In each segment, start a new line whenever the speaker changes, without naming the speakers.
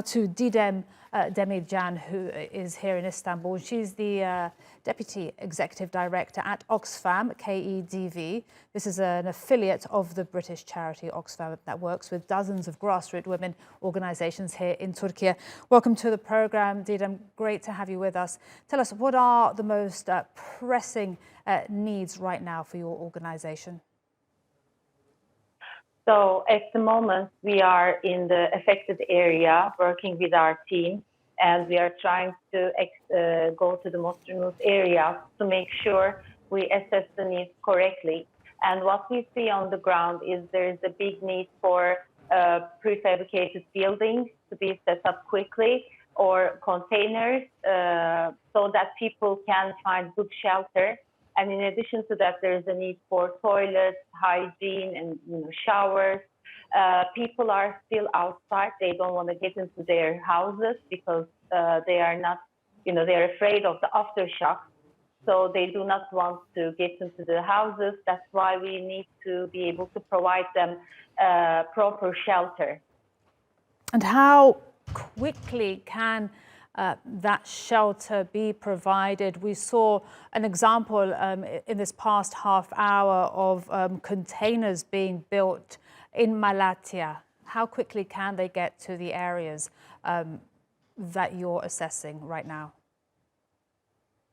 To Didem Demircan, who is here in Istanbul. She's the Deputy Executive Director at Oxfam, KEDV. This is an affiliate of the British charity Oxfam that works with dozens of grassroots women organisations here in Turkey. Welcome to the programme, Didem. Great to have you with us. Tell us, what are the most pressing needs right now for your organisation?
So at the moment, we are in the affected area working with our team, and we are trying to go to the most remote areas to make sure we assess the needs correctly. And what we see on the ground is there is a big need for prefabricated buildings to be set up quickly, or containers, so that people can find good shelter. And in addition to that, there is a need for toilets, hygiene, and showers. People are still outside. They don't want to get into their houses because they are not, they're afraid of the aftershock. So they do not want to get into the houses. That's why we need to be able to provide them proper shelter.
And how quickly can that shelter be provided? We saw an example in this past half hour of containers being built in Malatya. How quickly can they get to the areas that you're assessing right now?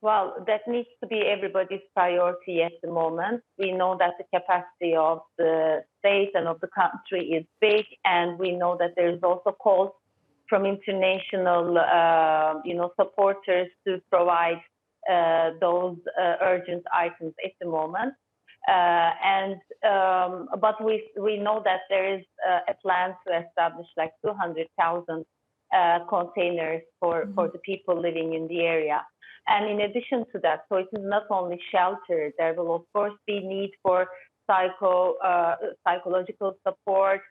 Well, that needs to be everybody's priority at the moment. We know that the capacity of the state and of the country is big, and we know that there is also calls from international, supporters to provide those urgent items at the moment. But we know that there is a plan to establish like 200,000 containers for the people living in the area. And in addition to that, so it is not only shelter, there will of course be need for psychological support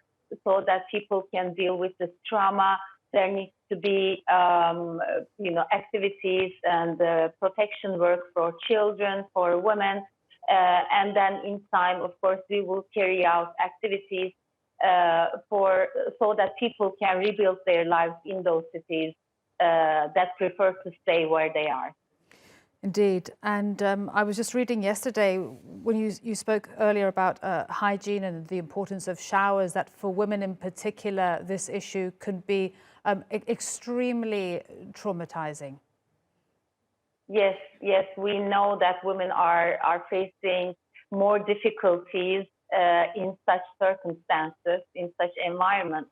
so that people can deal with this trauma. There needs to be, activities and protection work for children, for women. And then in time, of course, we will carry out activities so that people can rebuild their lives in those cities that prefer to stay where they are.
Indeed. And I was just reading yesterday when you spoke earlier about hygiene and the importance of showers, that for women in particular, this issue could be extremely traumatizing.
Yes, we know that women are facing more difficulties in such circumstances, in such environments.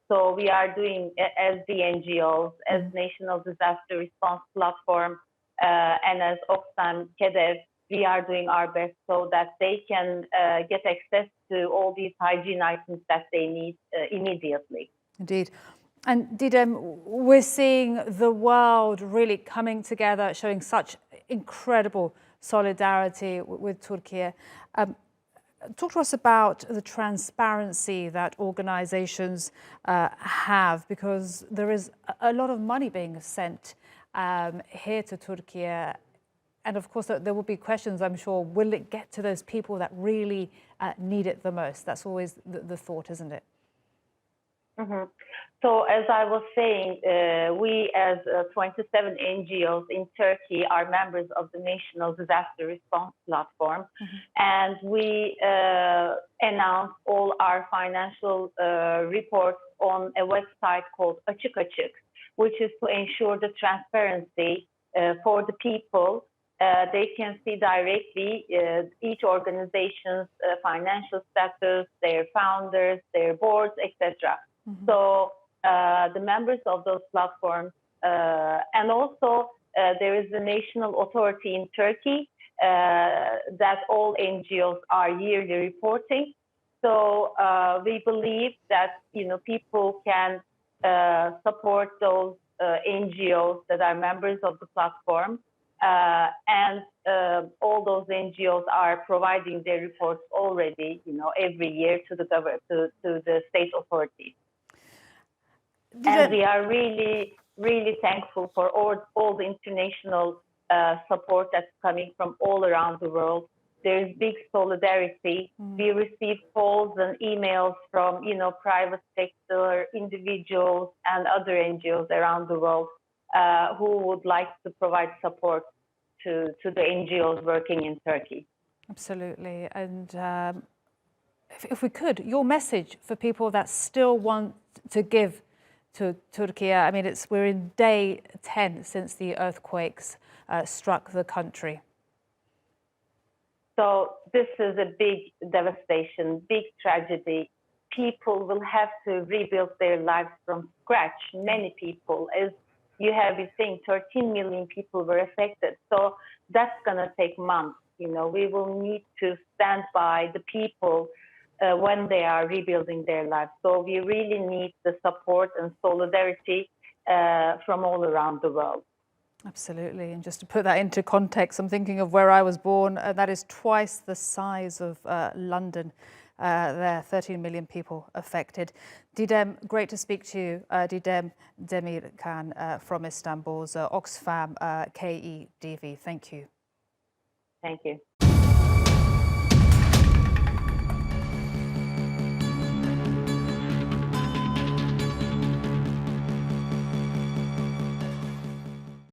So we are doing, as the NGOs, as National Disaster Response Platform, and as Oxfam KEDV, we are doing our best so that they can get access to all these hygiene items that they need immediately.
Indeed. And Didem, we're seeing the world really coming together, showing such incredible solidarity with Turkey. Talk to us about the transparency that organizations have, because there is a lot of money being sent here to Turkey. And of course, there will be questions, I'm sure, will it get to those people that really need it the most? That's always the thought, isn't it?
So as I was saying, we as 27 NGOs in Turkey are members of the National Disaster Response Platform, and we announce all our financial reports on a website called Açık Açık, which is to ensure the transparency for the people. They can see directly each organization's financial status, their founders, their boards, etc. So the members of those platforms, and also there is a national authority in Turkey that all NGOs are yearly reporting. So we believe that people can support those NGOs that are members of the platform, and all those NGOs are providing their reports already, every year to the state authorities. And we are really, really thankful for all the international support that's coming from all around the world there's big solidarity. We receive calls and emails from, private sector individuals and other NGOs around the world who would like to provide support to the NGOs working in Turkey.
Absolutely. And if we could, your message for people that still want to give to Turkey. I mean, we're in day 10 since the earthquakes struck the country.
So this is a big devastation, big tragedy. People will have to rebuild their lives from scratch. Many people, as you have been saying, 13 million people were affected. So that's going to take months. We will need to stand by the people when they are rebuilding their lives. So we really need the support and solidarity from all around the world.
Absolutely. And just to put that into context, I'm thinking of where I was born. That is twice the size of London. There are 13 million people affected. Didem, great to speak to you. Didem Demircan from Istanbul's Oxfam KEDV. Thank you.
Thank you.